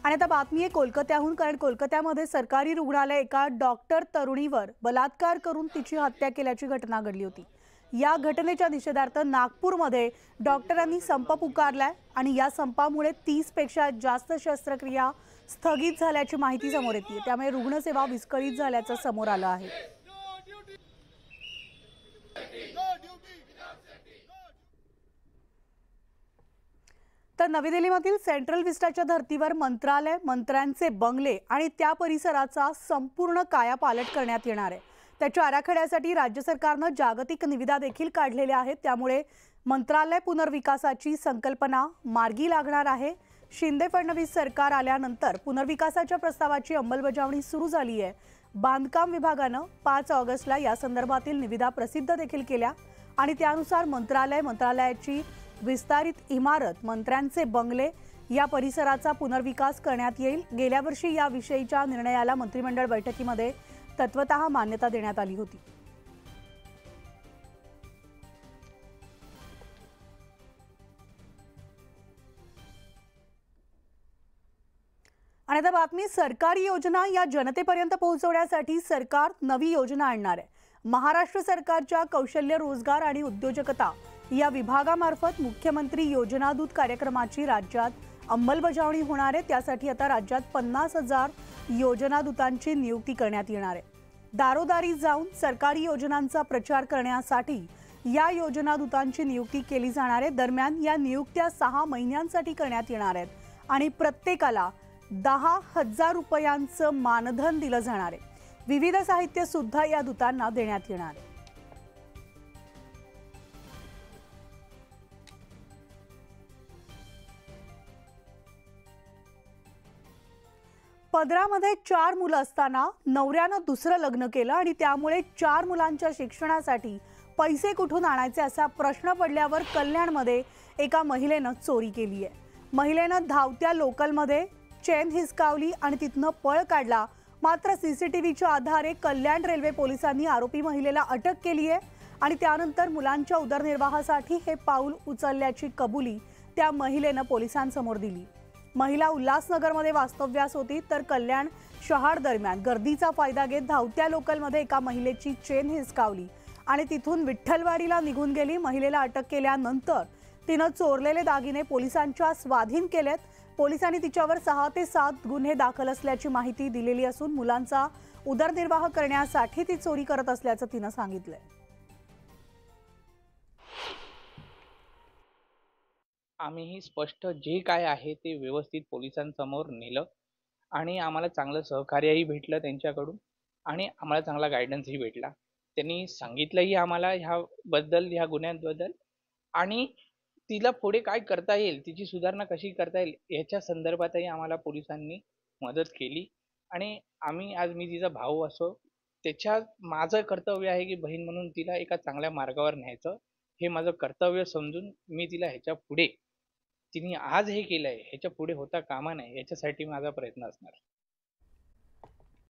आणि आता बातमी आहे कोलकात्याहून, कारण कोलकात्यामध्ये सरकारी रुग्णालय एका डॉक्टर तरुणीवर बलात्कार करून तिची हत्या केल्याची घटना घडली होती। या घटनेच्या निषेधार्थ नागपूरमध्ये डॉक्टरांनी संप पुकारलाय आणि या संपामुळे 30 पेक्षा जास्त शस्त्रक्रिया स्थगित झाल्याची माहिती समोर येते। त्यामुळे रुग्णसेवा विस्कळीत झाल्याचं समोर आलं आहे। तर नवी दिल्लीमधील सेंट्रल विस्टाच्या धर्तीवर मंत्रालय, मंत्र्यांचे बंगले आणि त्या परिसराचा संपूर्ण कायापालट करण्यात येणार आहे। त्याच्या आराखड्यासाठी राज्य सरकारने जागतिक निविदा देखील काढलेल्या आहेत। त्यामुळे मंत्रालय पुनर्विकासाची संकल्पना मार्गी लागणार आहे। शिंदे फडणवीस सरकार आल्यानंतर पुनर्विकासाच्या प्रस्तावाची अंमलबजावणी सुरू झाली आहे। बांधकाम विभागाने 5 ऑगस्टला या संदर्भातील निविदा प्रसिद्ध देखील केल्या आणि त्यानुसार मंत्रालयाची विस्तारित इमारत, मंत्र्यांचे बंगले या परिसराचा पुनर्विकास करण्यात येईल। गेल्या वर्षी या विषयीच्या निर्णयाला मंत्रिमंडळ बैठकीमध्ये तत्वतः मान्यता देण्यात आली होती। आणि आता बातमी, सरकारी योजना या जनतेपर्यंत पोहोचवण्यासाठी सरकार नवी योजना आणणार आहे। महाराष्ट्र सरकारच्या कौशल्य, रोजगार आणि उद्योजकता या विभागामार्फत मुख्यमंत्री योजना दूत कार्यक्रमाची राज्यात अंमलबजावणी होणार आहे। त्यासाठी आता राज्यात 50,000 योजना दूतांची नियुक्ती करण्यात येणार आहे। दारोदारी जाऊन सरकारी योजनांचा प्रचार करण्यासाठी या योजना दूतांची नियुक्ती केली जाणार आहे। दरम्यान या नियुक्त्या 6 महिन्यांसाठी करण्यात येणार आहेत आणि प्रत्येकाला 10,000 रुपयांचं मानधन दिलं जाणार आहे। विविध साहित्य सुद्धा या दूतांना देण्यात येणार आहे। पदरामध्ये 4 मुलं असताना नवऱ्यानं दुसरं लग्न केलं आणि त्यामुळे 4 मुलांच्या शिक्षणासाठी पैसे कुठून आणायचे असा प्रश्न पडल्यावर कल्याणमध्ये एका महिलेनं चोरी केली आहे। महिलेनं धावत्या लोकलमध्ये चेन हिसकावली आणि तिथनं पळ काढला। मात्र सीसीटीव्हीच्या आधारे कल्याण रेल्वे पोलिसांनी आरोपी महिलेला अटक केली आहे आणि त्यानंतर मुलांच्या उदरनिर्वाहासाठी हे पाऊल उचलल्याची कबुली त्या महिलेनं पोलिसांसमोर दिली। महिला उल्हासनगरमध्ये वास्तव्यास होती, तर कल्याण शहाड दरम्यान गर्दीचा फायदा घेत धावत्या लोकलमध्ये एका महिलेची चेन हिसकावली आणि तिथून विठ्ठलवाडीला निघून गेली। महिलेला अटक केल्यानंतर तिनं चोरलेले दागिने पोलिसांच्या स्वाधीन केलेत। पोलिसांनी तिच्यावर 6 ते 7 गुन्हे दाखल असल्याची माहिती दिलेली असून मुलांचा उदरनिर्वाह करण्यासाठी ती चोरी करत असल्याचं तिनं सांगितलंय। आम्हीही स्पष्ट जे काय आहे ते व्यवस्थित पोलिसांसमोर नेलं आणि आम्हाला चांगलं सहकार्यही भेटलं त्यांच्याकडून आणि आम्हाला चांगला गायडन्सही भेटला। त्यांनी सांगितलंही आम्हाला ह्या गुन्ह्यांबद्दल आणि तिला पुढे काय करता येईल, तिची सुधारणा कशी करता येईल याच्या संदर्भातही आम्हाला पोलिसांनी मदत केली। आणि मी तिचा भाऊ असो, माझं कर्तव्य आहे की बहीण म्हणून तिला एका चांगल्या मार्गावर न्यायचं, हे माझं कर्तव्य समजून मी तिला ह्याच्या पुढे तिने आज हे केलंय ह्याच्या पुढे होता कामा नये याच्यासाठी माझा प्रयत्न असणार।